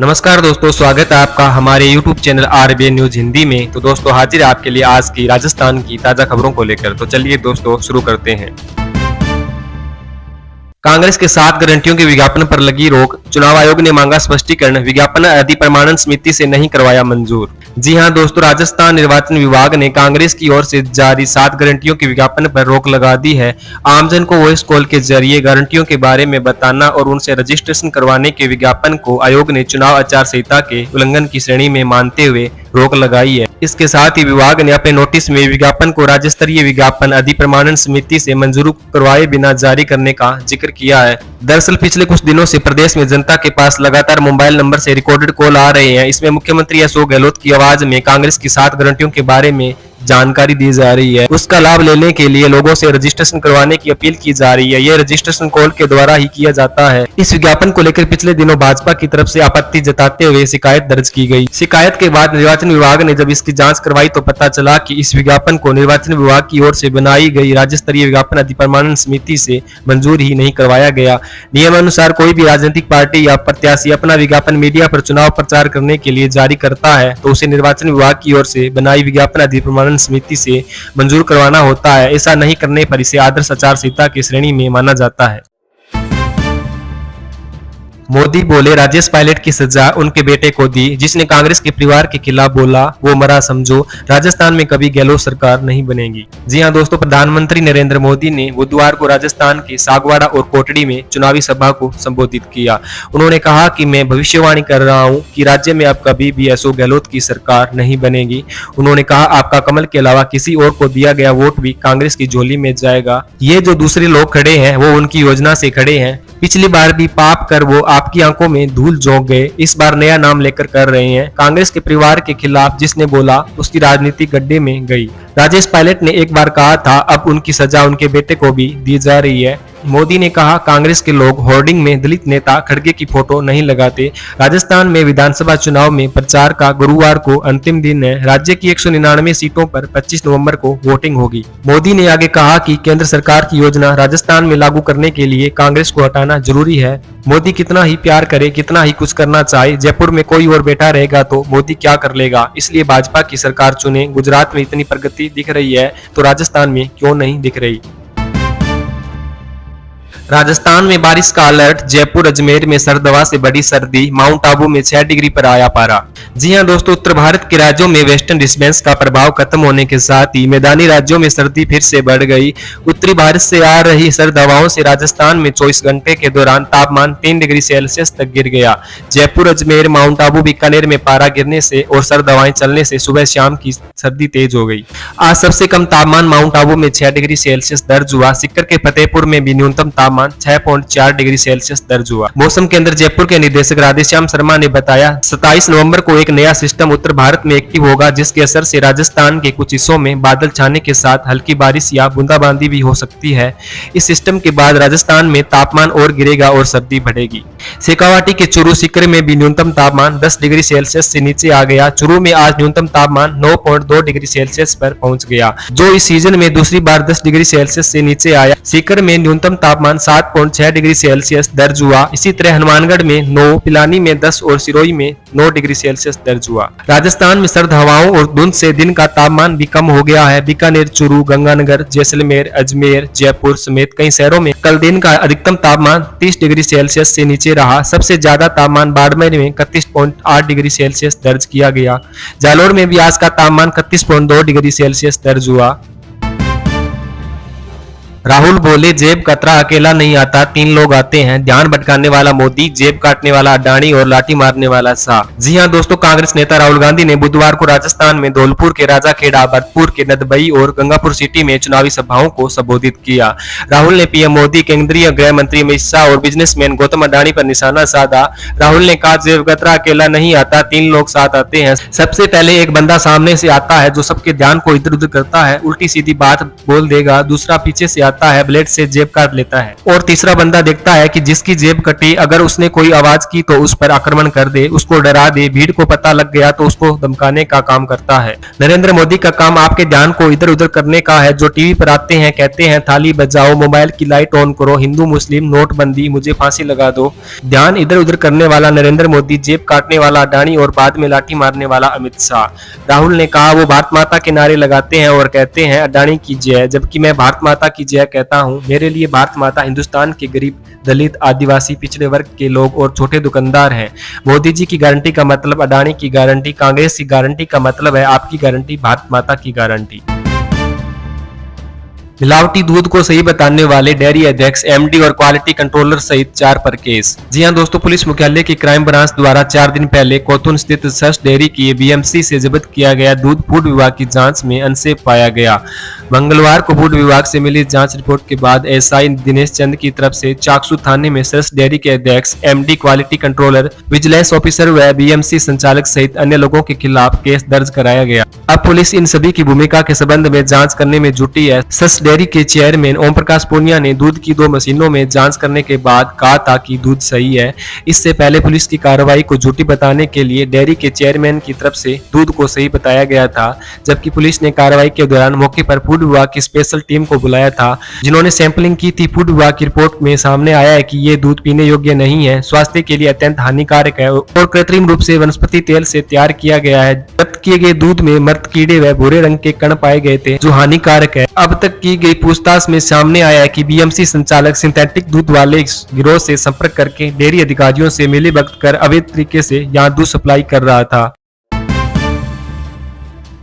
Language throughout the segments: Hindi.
नमस्कार दोस्तों, स्वागत है आपका हमारे YouTube channel RBN news Hindi में। तो दोस्तों हाजिर है आपके लिए आज की राजस्थान की ताजा खबरों को लेकर। तो चलिए दोस्तों शुरू करते हैं। कांग्रेस के 7 गारंटियों के विज्ञापन पर लगी रोक, चुनाव आयोग ने मांगा स्पष्टीकरण, विज्ञापन अधिप्रमाणन समिति से नहीं करवाया मंजूर। जी हां दोस्तों, राजस्थान निर्वाचन विभाग ने कांग्रेस की ओर से जारी 7 गारंटियों के विज्ञापन पर रोक लगा दी है। आमजन को वॉइस कॉल के जरिए गारंटियों के बारे में बताना और उनसे रजिस्ट्रेशन करवाने के विज्ञापन को आयोग ने चुनाव आचार संहिता के उल्लंघन की श्रेणी में मानते हुए रोक लगाई है। इसके साथ ही विभाग ने अपने नोटिस में विज्ञापन को राज्य स्तरीय विज्ञापन अधिप्रमाणन समिति से मंजूर करवाए बिना जारी करने का जिक्र किया है। दरअसल पिछले कुछ दिनों से प्रदेश में जनता के पास लगातार मोबाइल नंबर से रिकॉर्डेड कॉल आ रहे हैं। इसमें मुख्यमंत्री अशोक गहलोत की आवाज में कांग्रेस की 7 गारंटियों के बारे में जानकारी दी जा रही है। उसका लाभ लेने के लिए लोगों से रजिस्ट्रेशन करवाने की अपील की जा रही है। यह रजिस्ट्रेशन कॉल के द्वारा ही किया जाता है। इस विज्ञापन को लेकर पिछले दिनों भाजपा की तरफ से आपत्ति जताते हुए शिकायत दर्ज की गई। शिकायत के बाद निर्वाचन विभाग ने जब इसकी जांच करवाई तो पता चला कि इस विज्ञापन को निर्वाचन विभाग की ओर से बनाई गई राज्य स्तरीय विज्ञापन अधिप्रमाणन समिति से मंजूर ही नहीं करवाया गया। नियमानुसार कोई भी राजनीतिक पार्टी या प्रत्याशी अपना विज्ञापन मीडिया पर चुनाव प्रचार करने के लिए जारी करता है तो उसे निर्वाचन विभाग की ओर से बनाई विज्ञापन अधिप्रमाणन समिति से मंजूर करवाना होता है। ऐसा नहीं करने पर इसे आदर्श आचार संहिता की श्रेणी में माना जाता है। मोदी बोले राजेश पायलट की सजा उनके बेटे को दी, जिसने कांग्रेस के परिवार के खिलाफ बोला वो मरा समझो, राजस्थान में कभी गहलोत सरकार नहीं बनेगी। जी हां दोस्तों, प्रधानमंत्री नरेंद्र मोदी ने बुधवार को राजस्थान के सागवाड़ा और कोटड़ी में चुनावी सभा को संबोधित किया। उन्होंने कहा कि मैं भविष्यवाणी कर रहा हूं कि राज्य में अब कभी भी अशोक गहलोत की सरकार नहीं बनेगी। उन्होंने कहा आपका कमल के अलावा किसी और को दिया गया वोट भी कांग्रेस की झोली में जाएगा। ये जो दूसरे लोग खड़े हैं वो उनकी योजना से खड़े हैं। पिछली बार भी पाप कर वो आपकी आंखों में धूल झोंक गए, इस बार नया नाम लेकर कर रहे हैं। कांग्रेस के परिवार के खिलाफ जिसने बोला उसकी राजनीति गड्ढे में गई। राजेश पायलट ने एक बार कहा था, अब उनकी सजा उनके बेटे को भी दी जा रही है। मोदी ने कहा कांग्रेस के लोग होर्डिंग में दलित नेता खड़गे की फोटो नहीं लगाते। राजस्थान में विधानसभा चुनाव में प्रचार का गुरुवार को अंतिम दिन है। राज्य की 199 सीटों पर 25 नवंबर को वोटिंग होगी। मोदी ने आगे कहा कि केंद्र सरकार की योजना राजस्थान में लागू करने के लिए कांग्रेस को हटाना जरूरी है। मोदी कितना ही प्यार करे, कितना ही कुछ करना चाहे, जयपुर में कोई और बैठा रहेगा तो मोदी क्या कर लेगा। इसलिए भाजपा की सरकार चुने। गुजरात में इतनी प्रगति दिख रही है तो राजस्थान में क्यों नहीं दिख रही। राजस्थान में बारिश का अलर्ट, जयपुर अजमेर में सर्द हवा से बड़ी सर्दी, माउंट आबू में 6 डिग्री पर आया पारा। जी हां दोस्तों, उत्तर भारत के राज्यों में वेस्टर्न डिस्टर्बेंस का प्रभाव खत्म होने के साथ ही मैदानी राज्यों में सर्दी फिर से बढ़ गई। उत्तरी भारत से आ रही सर्द हवाओं से राजस्थान में 24 घंटे के दौरान तापमान 3 डिग्री सेल्सियस तक गिर गया। जयपुर अजमेर माउंट आबू बीकानेर में पारा गिरने से और सर्द हवाएं चलने से सुबह शाम की सर्दी तेज हो गई। आज सबसे कम तापमान माउंट आबू में 6 डिग्री सेल्सियस दर्ज हुआ। सीकर के फतेहपुर में भी न्यूनतम तापमान 6.4 डिग्री सेल्सियस दर्ज हुआ। मौसम केंद्र जयपुर के निदेशक राधेश्याम शर्मा ने बताया 27 नवंबर को एक नया सिस्टम उत्तर भारत में एक्टिव होगा, जिसके असर से राजस्थान के कुछ हिस्सों में बादल छाने के साथ हल्की बारिश या बूंदाबांदी भी हो सकती है। इस सिस्टम के बाद राजस्थान में तापमान और गिरेगा और सर्दी बढ़ेगी। शेखावाटी के चूरू सीकर में भी न्यूनतम तापमान 10 डिग्री सेल्सियस से नीचे आ गया। चूरू में आज न्यूनतम तापमान 9.2 डिग्री सेल्सियस पर पहुंच गया, जो इस सीजन में दूसरी बार 10 डिग्री सेल्सियस से नीचे आया। सीकर में न्यूनतम तापमान 7.6 डिग्री सेल्सियस दर्ज हुआ। इसी तरह हनुमानगढ़ में 9, पिलानी में 10 और सिरोही में 9 डिग्री सेल्सियस दर्ज हुआ। राजस्थान में सर्द हवाओं और धुंध से दिन का तापमान भी कम हो गया है। बीकानेर, चूरू, गंगानगर, जैसलमेर, अजमेर, जयपुर समेत कई शहरों में कल दिन का अधिकतम तापमान 30 डिग्री सेल्सियस से नीचे रहा। सबसे ज्यादा तापमान बाड़मेर में 31.8 डिग्री सेल्सियस दर्ज किया गया। जालोर में भी आज का तापमान 31.2 डिग्री सेल्सियस दर्ज हुआ। राहुल बोले जेब कतरा अकेला नहीं आता, 3 लोग आते हैं। ध्यान भटकाने वाला मोदी, जेब काटने वाला अडानी और लाठी मारने वाला शाह। जी हां दोस्तों, कांग्रेस नेता राहुल गांधी ने बुधवार को राजस्थान में धौलपुर के राजाखेड़ा, भरतपुर के नदबई और गंगापुर सिटी में चुनावी सभाओं को संबोधित किया। राहुल ने पीएम मोदी, केंद्रीय गृह मंत्री अमित शाह और बिजनेसमैन गौतम अडानी पर निशाना साधा। राहुल ने कहा जेब कतरा अकेला नहीं आता, 3 लोग साथ आते हैं। सबसे पहले एक बंदा सामने से आता है जो सबके ध्यान को इधर उधर करता है, उल्टी सीधी बात बोल देगा। दूसरा पीछे से आता आता है, ब्लेड से जेब काट लेता है। और तीसरा बंदा देखता है कि जिसकी जेब कटी, अगर उसने कोई आवाज की तो उस पर आक्रमण कर दे, उसको डरा दे, भीड़ को पता लग गया तो उसको धमकाने का काम करता है। नरेंद्र मोदी का काम आपके ध्यान को इधर उधर करने का है। जो टीवी पर आते हैं, कहते हैं थाली बजाओ, मोबाइल की लाइट ऑन करो, हिंदू मुस्लिम नोटबंदी, मुझे फांसी लगा दो, ध्यान इधर उधर करने वाला नरेंद्र मोदी, जेब काटने वाला अडानी और बाद में लाठी मारने वाला अमित शाह। राहुल ने कहा वो भारत माता के नारे लगाते हैं और कहते हैं अडानी की जय, जबकि मैं भारत माता की जय कहता हूं। मेरे लिए भारत माता हिंदुस्तान के गरीब, दलित, आदिवासी, पिछड़े वर्ग के लोग और छोटे दुकानदार हैं। मोदी जी की गारंटी का मतलब अडानी की गारंटी, कांग्रेस की गारंटी का मतलब है आपकी गारंटी, भारत माता की गारंटी। मिलावटी दूध को सही बताने वाले डेयरी अध्यक्ष, एमडी और क्वालिटी कंट्रोलर सहित 4 पर केस। जी हां दोस्तों, पुलिस मुख्यालय की क्राइम ब्रांच द्वारा 4 दिन पहले कोथुन स्थित सस डेयरी की बीएमसी से जब्त किया गया दूध फूड विभाग की जांच में अनसेफ पाया गया। मंगलवार को फूड विभाग से मिली जांच रिपोर्ट के बाद एसआई दिनेश चंद की तरफ से चाकसू थाने में सस डेयरी के अध्यक्ष, MD, quality controller, vigilance officer व बीएमसी संचालक सहित अन्य लोगों के खिलाफ केस दर्ज कराया गया। अब पुलिस इन सभी की भूमिका के संबंध में जांच करने में जुटी है। सस डेयरी के चेयरमैन ओम प्रकाश पूनिया ने दूध की 2 मशीनों में जांच करने के बाद कहा था कि दूध सही है। इससे पहले पुलिस की कार्रवाई को झूठी बताने के लिए डेयरी के चेयरमैन की तरफ से दूध को सही बताया गया था, जबकि पुलिस ने कार्रवाई के दौरान मौके पर फूड विभाग की स्पेशल टीम को बुलाया था, जिन्होंने सैंपलिंग की थी। फूड विभाग की रिपोर्ट में सामने आया है कि ये दूध पीने योग्य नहीं है, स्वास्थ्य के लिए अत्यंत हानिकारक है और कृत्रिम रूप से वनस्पति तेल से तैयार किया गया है। जब्त किए गए दूध में मृत कीड़े व भूरे रंग के कण पाए गए थे, जो हानिकारक है। अब तक की गई पूछताछ में सामने आया है कि बीएमसी संचालक सिंथेटिक दूध वाले गिरोह से संपर्क करके डेयरी अधिकारियों से मिलीभगत कर अवैध तरीके से यहां दूध सप्लाई कर रहा था।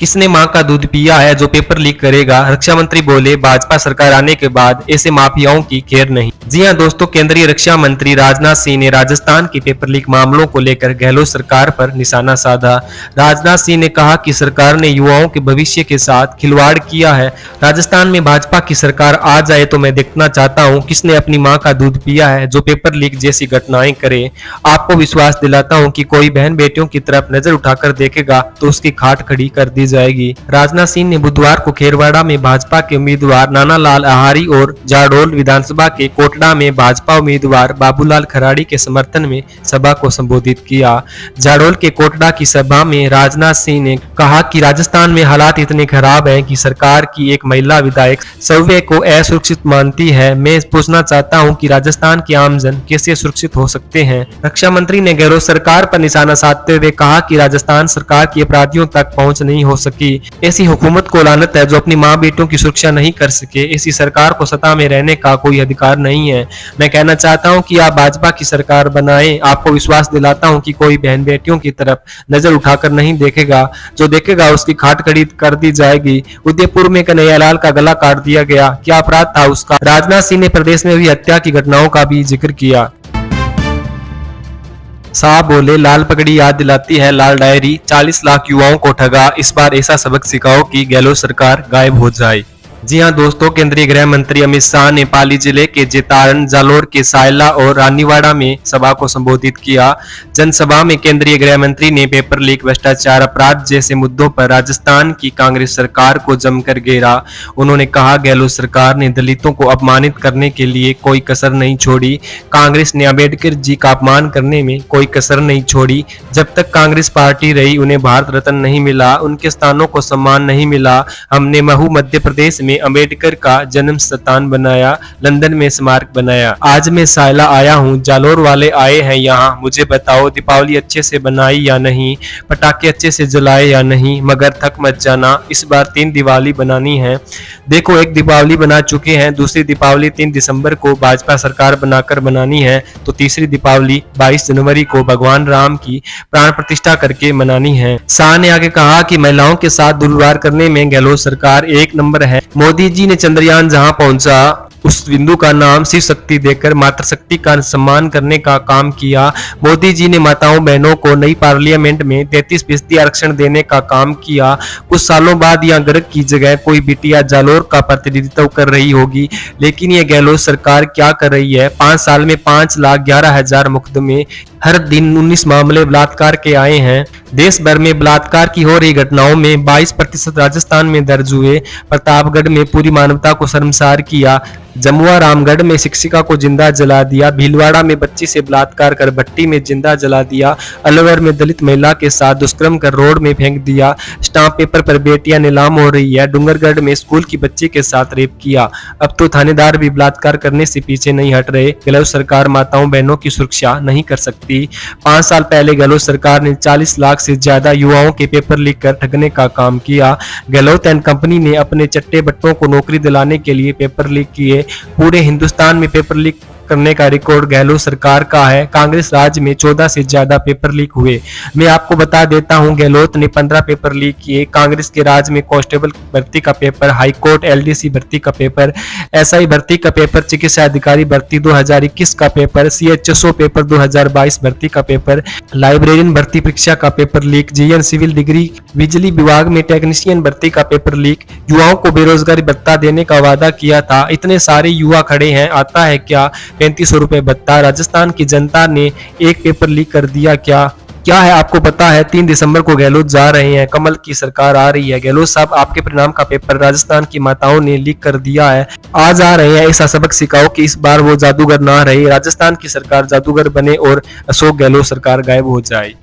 किसने मां का दूध पिया है जो पेपर लीक करेगा, रक्षा मंत्री बोले भाजपा सरकार आने के बाद ऐसे माफियाओं की खैर नहीं। जी हां दोस्तों, केंद्रीय रक्षा मंत्री राजनाथ सिंह ने राजस्थान की पेपर लीक मामलों को लेकर गहलोत सरकार पर निशाना साधा। राजनाथ सिंह ने कहा कि सरकार ने युवाओं के भविष्य के साथ खिलवाड़ किया है। राजस्थान में भाजपा की सरकार आ जाए तो मैं देखना चाहता हूं किसने अपनी मां का दूध पिया है जो पेपर लीक जैसी घटनाएं करे। आपको विश्वास दिलाता हूं कि कोई बहन बेटियों की तरफ नजर उठाकर देखेगा तो उसकी खाट खड़ी कर दी जाएगी। राजनाथ सिंह ने बुधवार को खेरवाड़ा में भाजपा के उम्मीदवार नानालाल आहारी और जाडोल विधानसभा के कोटड़ा में भाजपा उम्मीदवार बाबूलाल खराड़ी के समर्थन में सभा को संबोधित किया। जाडोल के कोटड़ा की सभा में राजनाथ सिंह ने कहा कि राजस्थान में हालात इतने खराब हैं कि सरकार की एक महिला विधायक सव्य को असुरक्षित मानती है। मैं पूछना चाहता हूं कि राजस्थान के आमजन कैसे सुरक्षित हो सकते हैं। रक्षा मंत्री ने गहलोत सरकार पर निशाना साधते हुए कहा कि राजस्थान सरकार की अपराधियों तक पहुंच नहीं हो सकी। ऐसी हुकूमत को लानत है जो अपनी मां बेटों की सुरक्षा नहीं कर सके। ऐसी सरकार को सत्ता में रहने का कोई अधिकार नहीं है। मैं कहना चाहता हूं कि आप भाजपा की सरकार बनाएं। आपको विश्वास दिलाता हूं कि कोई बहन बेटियों की तरफ नजर उठाकर नहीं देखेगा, जो देखेगा उसकी खाट खड़ी कर दी जाएगी। उदयपुर में कन्हैयालाल का गला काट दिया गया, क्या अपराध था उसका। राजनाथ सिंह ने प्रदेश में हुई हत्या की घटनाओं का भी जिक्र किया। शाह बोले लाल पगड़ी याद दिलाती है लाल डायरी, 40 लाख युवाओं को ठगा, इस बार ऐसा सबक सिखाओ कि गहलोत सरकार गायब हो जाए। जी हां दोस्तों, केंद्रीय गृह मंत्री अमित शाह ने पाली जिले के जेतारण, जालोर के सायला और रानीवाड़ा में सभा को संबोधित किया। जनसभा में केंद्रीय गृह मंत्री ने पेपर लीक, भ्रष्टाचार, अपराध जैसे मुद्दों पर राजस्थान की कांग्रेस सरकार को जमकर घेरा। उन्होंने कहा गहलोत सरकार ने दलितों को अपमानित करने के लिए कोई कसर नहीं छोड़ी। कांग्रेस ने अम्बेडकर जी का अपमान करने में कोई कसर नहीं छोड़ी। जब तक कांग्रेस पार्टी रही उन्हें भारत रत्न नहीं मिला, उनके स्थानों को सम्मान नहीं मिला। हमने महू मध्य प्रदेश में अम्बेडकर का जन्म स्थान बनाया, लंदन में स्मारक बनाया। आज मैं सायला आया हूँ, जालोर वाले आए हैं यहाँ, मुझे बताओ दीपावली अच्छे से बनाई या नहीं, पटाखे अच्छे से जलाए या नहीं, मगर थक मत जाना, इस बार 3 दिवाली बनानी है। देखो, एक दीपावली बना चुके हैं, दूसरी दीपावली 3 दिसंबर को भाजपा सरकार बनाकर बनानी है, तो तीसरी दीपावली 22 जनवरी को भगवान राम की प्राण प्रतिष्ठा करके मनानी है। शाह ने आगे कहा कि महिलाओं के साथ दुर्व्यवहार करने में गहलोत सरकार 1 नंबर है। मोदी जी ने चंद्रयान जहां पहुंचा उस बिंदु का नाम शिव शक्ति देकर मातृशक्ति का सम्मान करने का काम किया। मोदी जी ने माताओं बहनों को नई पार्लियामेंट में 33% आरक्षण देने का काम किया। कुछ सालों बाद यहाँ गर्ग की जगह कोई बिटिया जालोर का प्रतिनिधित्व कर रही होगी, लेकिन ये गहलोत सरकार क्या कर रही है। 5 साल में 5,11,000 मुकदमे, हर दिन 19 मामले बलात्कार के आए हैं। देश भर में बलात्कार की हो रही घटनाओं में 22% राजस्थान में दर्ज हुए। प्रतापगढ़ में पूरी मानवता को शर्मसार किया। जमुआ रामगढ़ में शिक्षिका को जिंदा जला दिया। भीलवाड़ा में बच्ची से बलात्कार कर भट्टी में जिंदा जला दिया। अलवर में दलित महिला के साथ दुष्कर्म कर रोड में फेंक दिया। स्टाम्प पेपर पर बेटियां नीलाम हो रही है। डूंगरगढ़ में स्कूल की बच्ची के साथ रेप किया। अब तो थानेदार भी बलात्कार करने से पीछे नहीं हट रहे। गहलोत सरकार माताओं बहनों की सुरक्षा नहीं कर सकती। 5 साल पहले गहलोत सरकार ने 40 लाख से ज्यादा युवाओं के पेपर लीक कर ठगने का काम किया। गहलोत एंड कंपनी ने अपने चट्टे बट्टों को नौकरी दिलाने के लिए पेपर लीक किए। पूरे हिंदुस्तान में पेपर लीक करने का रिकॉर्ड गहलोत सरकार का है। कांग्रेस राज में 14 से ज्यादा पेपर लीक हुए। मैं आपको बता देता हूं, गहलोत ने 15 पेपर लीक किए। कांग्रेस के राज में कांस्टेबल भर्ती का पेपर, हाईकोर्ट एलडीसी भर्ती का पेपर, एसआई भर्ती का पेपर, चिकित्सा अधिकारी भर्ती 2021 का पेपर, सीएचएसओ पेपर 2022 भर्ती का पेपर, लाइब्रेरियन भर्ती परीक्षा का paper leak, GN civil degree, बिजली विभाग में टेक्नीशियन भर्ती का पेपर लीक। युवाओं को बेरोजगारी भत्ता देने का वादा किया था। इतने सारे युवा खड़े हैं, आता है क्या 3500 रुपए भत्ता? राजस्थान की जनता ने एक पेपर लीक कर दिया क्या है आपको पता है? 3 दिसंबर को गहलोत जा रहे हैं, कमल की सरकार आ रही है। गहलोत साहब, आपके परिणाम का पेपर राजस्थान की माताओं ने लीक कर दिया है। आज आ रहे हैं, ऐसा सबक सिखाओ कि इस बार वो जादूगर ना रहे, राजस्थान की सरकार जादूगर बने और अशोक गहलोत सरकार गायब हो जाए।